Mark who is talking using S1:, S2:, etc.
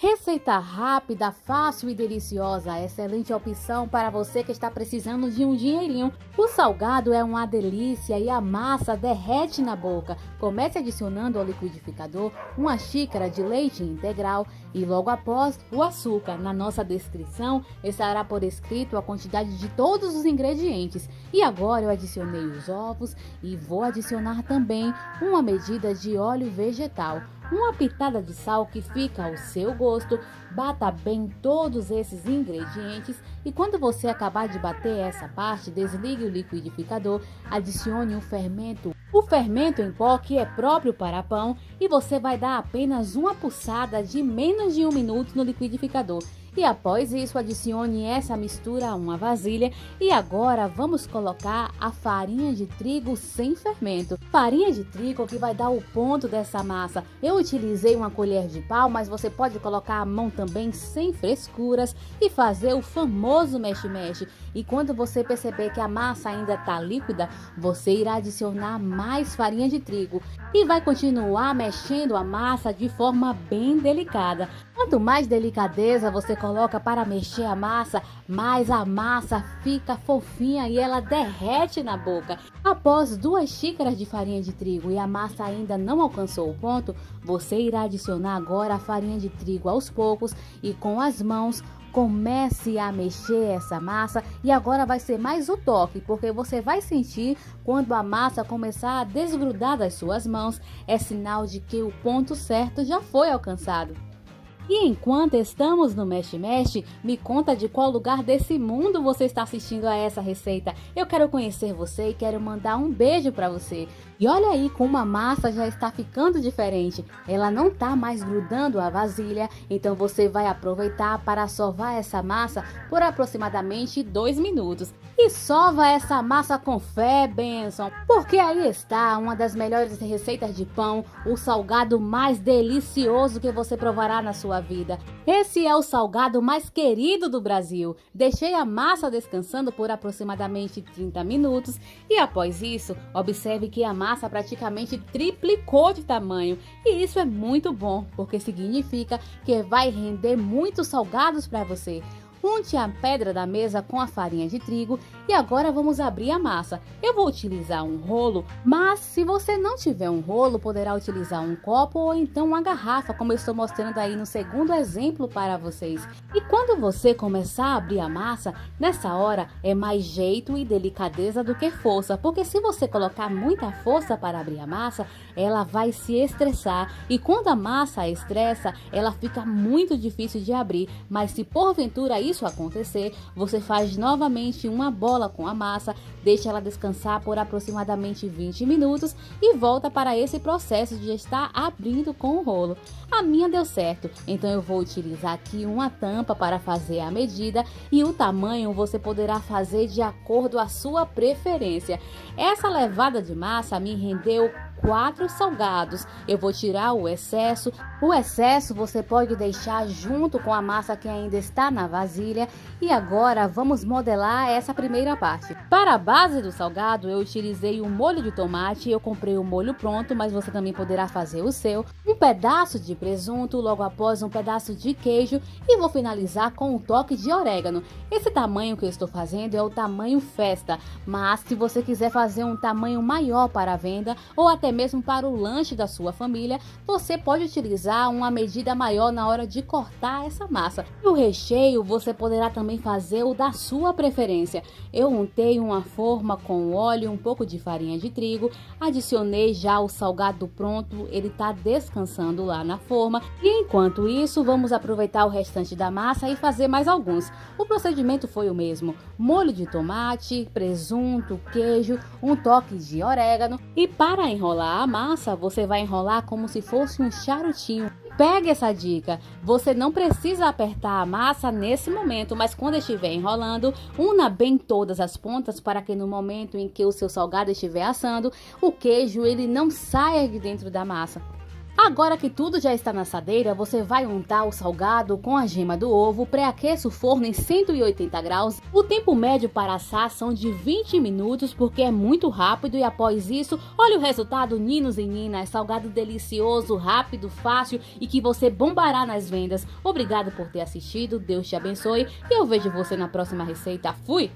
S1: Receita rápida, fácil e deliciosa. Excelente opção para você que está precisando de um dinheirinho. O salgado é uma delícia e a massa derrete na boca. Comece adicionando ao liquidificador uma xícara de leite integral e logo após o açúcar. Na nossa descrição estará por escrito a quantidade de todos os ingredientes. E agora eu adicionei os ovos e vou adicionar também uma medida de óleo vegetal. Uma pitada de sal que fica ao seu gosto. Bata bem todos esses ingredientes e quando você acabar de bater essa parte, desligue o liquidificador, adicione o fermento em pó que é próprio para pão e você vai dar apenas uma pulsada de menos de 1 minuto no liquidificador. E após isso, adicione essa mistura a uma vasilha e agora vamos colocar a farinha de trigo sem fermento. Farinha de trigo que vai dar o ponto dessa massa. Eu utilizei uma colher de pau, mas você pode colocar a mão também sem frescuras e fazer o famoso mexe-mexe. E quando você perceber que a massa ainda está líquida, você irá adicionar mais farinha de trigo e vai continuar mexendo a massa de forma bem delicada. Quanto mais delicadeza você coloca para mexer a massa, mais a massa fica fofinha e ela derrete na boca. Após 2 xícaras de farinha de trigo e a massa ainda não alcançou o ponto, você irá adicionar agora a farinha de trigo aos poucos e com as mãos comece a mexer essa massa e agora vai ser mais o toque, porque você vai sentir quando a massa começar a desgrudar das suas mãos, é sinal de que o ponto certo já foi alcançado. E enquanto estamos no mexe-mexe, me conta de qual lugar desse mundo você está assistindo a essa receita. Eu quero conhecer você e quero mandar um beijo para você. E olha aí como a massa já está ficando diferente. Ela não está mais grudando a vasilha, então você vai aproveitar para sovar essa massa por aproximadamente 2 minutos. E sova essa massa com fé, bênção, porque aí está uma das melhores receitas de pão, o salgado mais delicioso que você provará na sua vida. Esse é o salgado mais querido do Brasil. Deixei a massa descansando por aproximadamente 30 minutos e após isso, observe que a massa praticamente triplicou de tamanho. E isso é muito bom, porque significa que vai render muitos salgados para você. Unte a pedra da mesa com a farinha de trigo e agora vamos abrir a massa. Eu vou utilizar um rolo, mas se você não tiver um rolo, poderá utilizar um copo ou então uma garrafa, como eu estou mostrando aí no segundo exemplo para vocês. E quando você começar a abrir a massa, nessa hora é mais jeito e delicadeza do que força, porque se você colocar muita força para abrir a massa, ela vai se estressar e quando a massa estressa, ela fica muito difícil de abrir, mas se porventura isso acontecer, você faz novamente uma bola com a massa, deixa ela descansar por aproximadamente 20 minutos e volta para esse processo de estar abrindo com o rolo. A minha deu certo, então eu vou utilizar aqui uma tampa para fazer a medida e o tamanho você poderá fazer de acordo à sua preferência. Essa levada de massa me rendeu 4 salgados. Eu vou tirar o excesso. O excesso você pode deixar junto com a massa que ainda está na vasilha. E agora vamos modelar essa primeira parte. Para a base do salgado eu utilizei um molho de tomate. Eu comprei o molho pronto, mas você também poderá fazer o seu. Um pedaço de presunto, logo após um pedaço de queijo e vou finalizar com um toque de orégano. Esse tamanho que eu estou fazendo é o tamanho festa, mas se você quiser fazer um tamanho maior para a venda ou até mesmo para o lanche da sua família, você pode utilizar uma medida maior na hora de cortar essa massa. E o recheio você poderá também fazer o da sua preferência. Eu untei uma forma com óleo e um pouco de farinha de trigo, adicionei já o salgado pronto, ele está descansando lá na forma e enquanto isso vamos aproveitar o restante da massa e fazer mais alguns. O procedimento foi o mesmo: molho de tomate, presunto, queijo, um toque de orégano e para enrolar a massa você vai enrolar como se fosse um charutinho. Pegue essa dica, você não precisa apertar a massa nesse momento, mas quando estiver enrolando, una bem todas as pontas para que no momento em que o seu salgado estiver assando, o queijo ele não saia de dentro da massa. Agora que tudo já está na assadeira, você vai untar o salgado com a gema do ovo, pré-aqueça o forno em 180 graus. O tempo médio para assar são de 20 minutos, porque é muito rápido, e após isso, olha o resultado, ninos e ninas, salgado delicioso, rápido, fácil e que você bombará nas vendas. Obrigado por ter assistido, Deus te abençoe e eu vejo você na próxima receita. Fui!